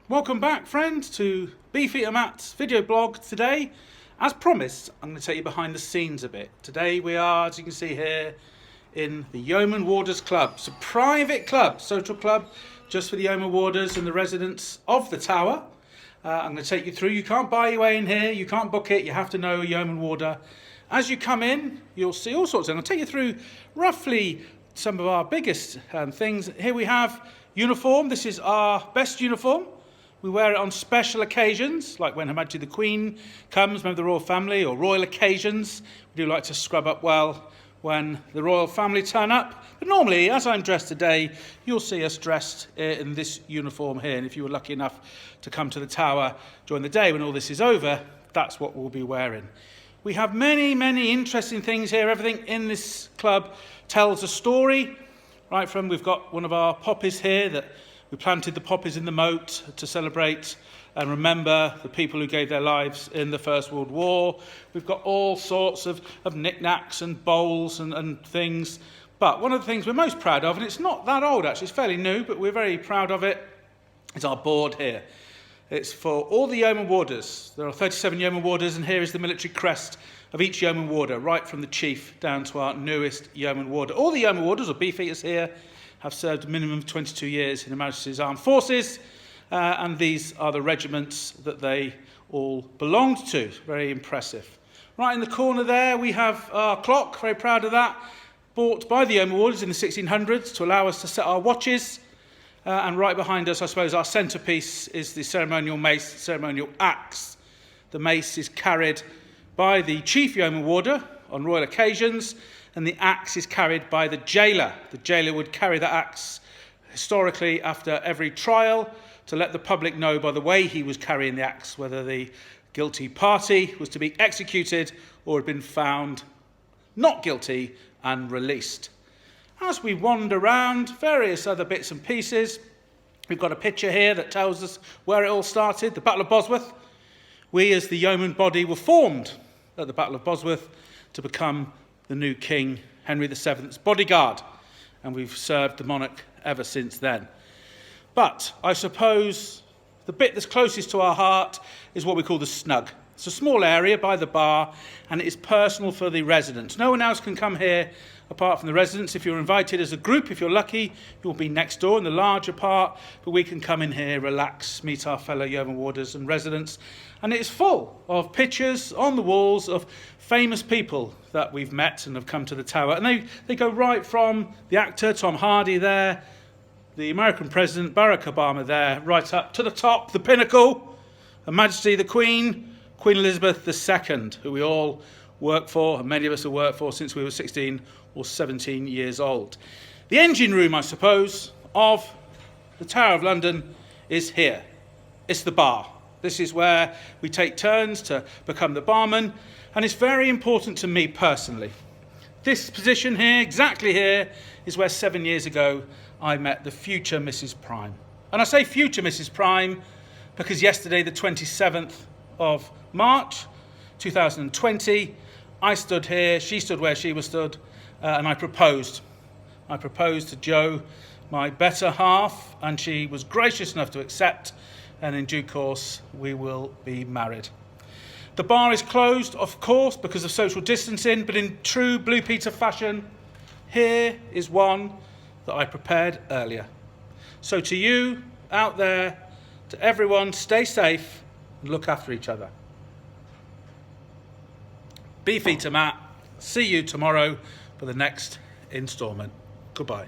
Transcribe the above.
Welcome back, friends, to Beefeater Matt's video blog. Today, as promised, I'm going to take you behind the scenes a bit. Today we are, as you can see here, in the Yeoman Warders Club. It's a private club, social club, just for the Yeoman Warders and the residents of the Tower. I'm going to take you through. You can't buy your way in here, you can't book it, you have to know a Yeoman Warder. As you come in, you'll see all sorts, and I'll take you through roughly some of our biggest things. Here we have uniform. This is our best uniform. We wear it on special occasions, like when Her Majesty the Queen comes, member of the royal family, or royal occasions. We do like to scrub up well when the royal family turn up. But normally, as I'm dressed today, you'll see us dressed in this uniform here. And if you were lucky enough to come to the Tower during the day when all this is over, that's what we'll be wearing. We have many, many interesting things here. Everything in this club tells a story. Right from, we've got one of our poppies here that we planted the poppies in the moat to celebrate and remember the people who gave their lives in the First World War. We've got all sorts of knickknacks and bowls and things. But one of the things we're most proud of, and it's not that old actually, it's fairly new, but we're very proud of it, is our board here. It's for all the Yeoman Warders. There are 37 Yeoman Warders, and here is the military crest of each Yeoman Warder, right from the chief down to our newest Yeoman Warder. All the Yeoman Warders, or Beefeaters here, have served a minimum of 22 years in Her Majesty's Armed Forces, and these are the regiments that they all belonged to. Very impressive. Right in the corner there, we have our clock, very proud of that, bought by the Yeoman Warders in the 1600s to allow us to set our watches. And right behind us, I suppose, our centrepiece is the ceremonial mace, the ceremonial axe. The mace is carried by the Chief Yeoman Warder on royal occasions, and the axe is carried by the jailer. The jailer would carry the axe historically after every trial to let the public know by the way he was carrying the axe whether the guilty party was to be executed or had been found not guilty and released. As we wander around various other bits and pieces, we've got a picture here that tells us where it all started, the Battle of Bosworth. We as the yeoman body were formed at the Battle of Bosworth to become the new King Henry VII's bodyguard, and we've served the monarch ever since then. But I suppose the bit that's closest to our heart is what we call the snug. It's a small area by the bar, and it is personal for the residents. No one else can come here apart from the residents. If you're invited as a group, if you're lucky, you'll be next door in the larger part, but we can come in here, relax, meet our fellow Yeoman Warders and residents, and it is full of pictures on the walls of famous people that we've met and have come to the Tower, and they go right from the actor Tom Hardy there, the American President Barack Obama there, right up to the top, the pinnacle, Her Majesty the Queen, Queen Elizabeth II, who we all work for, and many of us have worked for since we were 16 or 17 years old. The engine room, I suppose, of the Tower of London is here. It's the bar. This is where we take turns to become the barman, and it's very important to me personally. This position here, exactly here, is where 7 years ago I met the future Mrs. Prime. And I say future Mrs. Prime because yesterday, the 27th of March 2020, I stood here, she stood where she was stood, and I proposed. I proposed to Jo, my better half, and she was gracious enough to accept, and in due course we will be married. The bar is closed, of course, because of social distancing, but in true Blue Peter fashion, here is one that I prepared earlier. So to you out there, to everyone, stay safe and look after each other. Beefeater Matt, see you tomorrow for the next instalment. Goodbye.